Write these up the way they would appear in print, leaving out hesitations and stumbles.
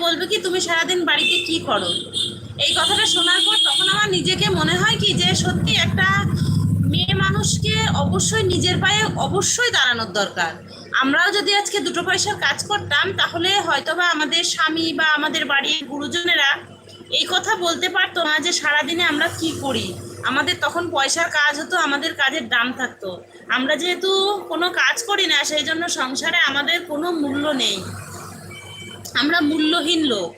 বলবে কি তুমি সারাদিন বাড়িতে কি করো। এই কথাটা শোনার পর তখন আমার নিজেকে মনে হয় কি যে সত্যি একটা মেয়ে মানুষকে অবশ্যই নিজের পায়ে অবশ্যই দাঁড়ানোর দরকার। আমরাও যদি আজকে দুটো পয়সার কাজ করতাম তাহলে হয়তোবা আমাদের স্বামী বা আমাদের বাড়ির গুরুজনেরা এই কথা বলতে পারতো না যে সারাদিনে আমরা কি করি। আমাদের তখন পয়সার কাজ হতো, আমাদের কাজের দাম থাকতো। আমরা যেহেতু কোনো কাজ করি না সেই জন্য সংসারে আমাদের কোনো মূল্য নেই, আমরা মূল্যহীন লোক।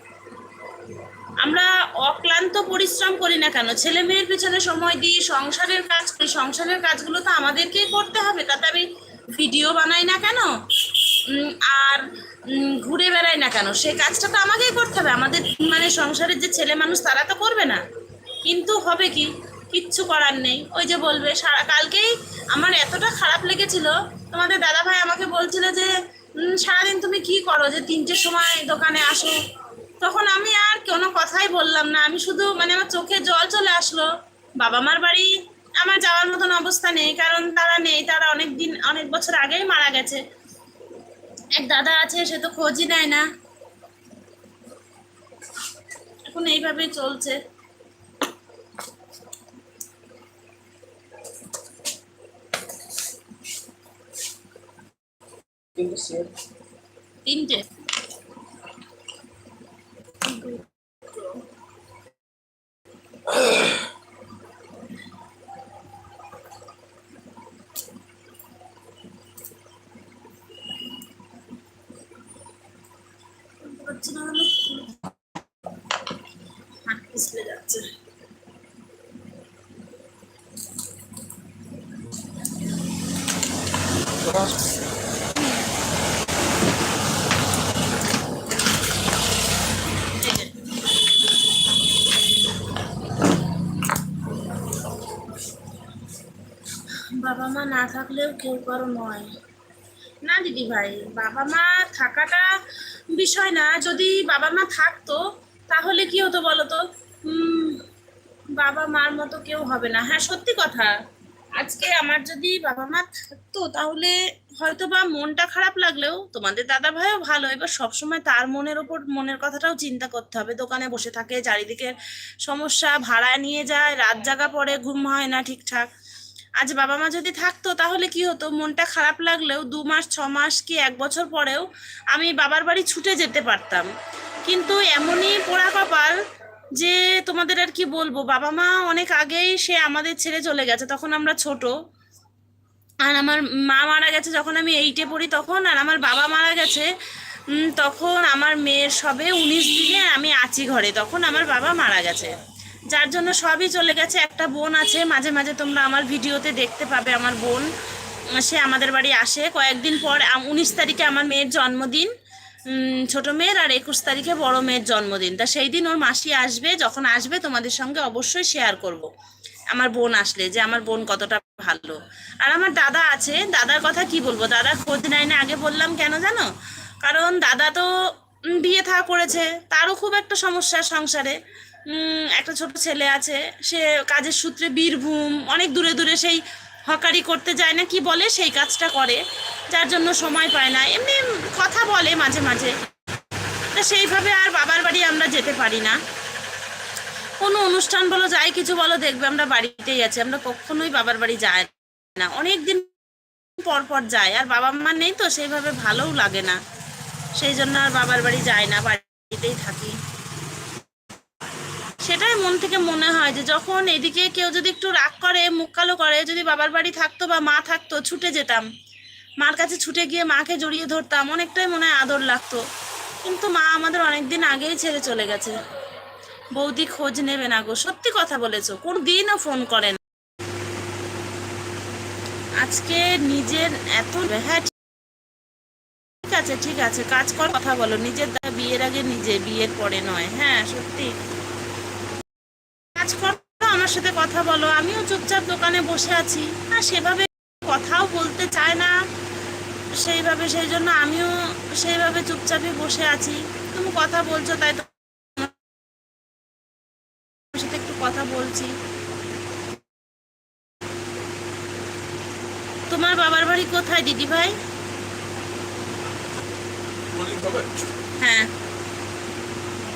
আমরা অক্লান্ত পরিশ্রম করি না কেন, ছেলে মেয়ের পিছনে সময় দিই, সংসারের কাজ করি, সংসারের কাজগুলো তো আমাদেরকেই করতে হবে। তাতে আমি ভিডিও বানাই না কেন, আর ঘুরে বেড়াই না কেন, সে কাজটা তো আমাকেই করতে হবে। আমাদের মানে সংসারের যে ছেলে মানুষ তারা তো করবে না। কিন্তু হবে কি, কিচ্ছু করার নেই। ওই যে বলবে সারা কালকেই আমার এতটা খারাপ লেগেছিল, তোমাদের দাদা ভাই আমাকে বলছিল যে সারাদিন তুমি কি করো যে 3টের সময় দোকানে আসো। তখন আমি আর কোনো কথাই বললাম না, আমি শুধু মানে আমার চোখে জল চলে আসলো। বাবা মার বাড়ি আমার যাওয়ার মতন অবস্থা নেই, কারণ তারা নেই, তারা অনেক দিন অনেক বছর আগেই মারা গেছে। এক দাদা আছে, সে তো খোঁজই নেয় না। এখন এইভাবেই চলছে। তিনটে পাচ্ছি না, আমি হাত পিছলে যাচ্ছে। বাবা মা না থাকলেও কেউ কারো নয়। না দিদি ভাই, বাবা মা থাকাটা বিষয় না। যদি বাবা মা থাকতো তাহলে কি হতো বলো তো, উম, বাবা মার মতো কেউ হবে না। হ্যাঁ সত্যি কথা, আজকে আমার যদি বাবা মা থাকতো তাহলে হয়তো বা মনটা খারাপ লাগলেও তোমাদের দাদা ভাইও ভালো, এবার সবসময় তার মনের ওপর মনের কথাটাও চিন্তা করতে হবে। দোকানে বসে থাকে, চারিদিকে সমস্যা, ভাড়া নিয়ে যায়, রাত জাগা পড়ে, ঘুম হয় না ঠিকঠাক। আজ বাবা মা যদি থাকতো তাহলে কি হতো, মনটা খারাপ লাগলেও 2 মাস 6 মাস কি 1 বছর পরেও আমি বাবার বাড়ি ছুটে যেতে পারতাম। কিন্তু এমনই পোড়া কপাল যে তোমাদের আর কি বলবো, বাবা মা অনেক আগেই সে আমাদের ছেড়ে চলে গেছে, তখন আমরা ছোট। আর আমার মা মারা গেছে যখন আমি 8-এ পড়ি তখন, আর আমার বাবা মারা গেছে তখন আমার মেয়ের সবে 19 দিনে আমি আছি ঘরে, তখন আমার বাবা মারা গেছে। যার জন্য সবই চলে গেছে। একটা বোন আছে, মাঝে মাঝে তোমরা আমার ভিডিওতে দেখতে পাবে আমার বোন, সে আমাদের বাড়ি আসে কয়েকদিন পর। 19 তারিখে আমার মেয়ের জন্মদিন, ছোট মেয়ের, আর 21 তারিখে বড় মেয়ের জন্মদিন। তা সেই দিন ওর মাসি আসবে, যখন আসবে তোমাদের সঙ্গে অবশ্যই শেয়ার করব আমার বোন আসলে যে আমার বোন কতটা ভালো। আর আমার দাদা আছে, দাদার কথা কি বলবো, দাদা খোঁজ নেয় না। আগে বললাম কেন জানো, কারণ দাদা তো বিয়ে থা করেছে, তারও খুব একটা সমস্যা সংসারে। একটা ছোট ছেলে আছে, সে কাজের সূত্রে বীরভূম অনেক দূরে দূরে, সেই হকারি করতে যায় না কি বলে সেই কাজটা করে, যার জন্য সময় পায় না। এমনি কথা বলে মাঝে মাঝে, তা সেইভাবে আর বাবার বাড়ি আমরা যেতে পারি না। কোনো অনুষ্ঠান বলো, যাই কিছু বলো, দেখবে আমরা বাড়িতেই আছি, আমরা কখনোই বাবার বাড়ি যাই না। অনেক দিন পর পর যাই, আর বাবা মা নেই তো সেইভাবে ভালোও লাগে না, সেই জন্য আর বাবার বাড়ি যাই না, বাড়িতেই থাকি। সেটাই মন থেকে মনে হয় যে যখন এদিকে কেউ যদি একটু রাগ করে, মুখ কালো করে, যদি বাবার বাড়ি থাকতো বা মা থাকতো ছুটে যেতাম, মার কাছে ছুটে গিয়ে মাকে জড়িয়ে ধরতাম, অনেকটাই মনে হয় আদর লাগতো। কিন্তু মা আমাদের অনেকদিন আগেই ছেড়ে চলে গেছে। বৌদি খোঁজ নেবে না গো, সত্যি কথা বলেছো, কোন দিনও ফোন করে না। আজকে নিজের এত, হ্যাঁ ঠিক আছে ঠিক আছে, কাজ কর, কথা বলো, নিজের বিয়ের আগে নিজে, বিয়ের পরে নয়। হ্যাঁ সত্যি, কাজ করো, আমার সাথে কথা বলো। আমিও চুপচাপ দোকানে বসে আছি, আর সেভাবে কথাও বলতে চায় না সেইভাবে, সেই জন্য আমিও সেইভাবে চুপচাপই বসে আছি। তুমি কথা বলছো তাই তোমার সাথে একটু কথা বলছি। তোমার বাবার বাড়ি কোথায় দিদি ভাই? হ্যাঁ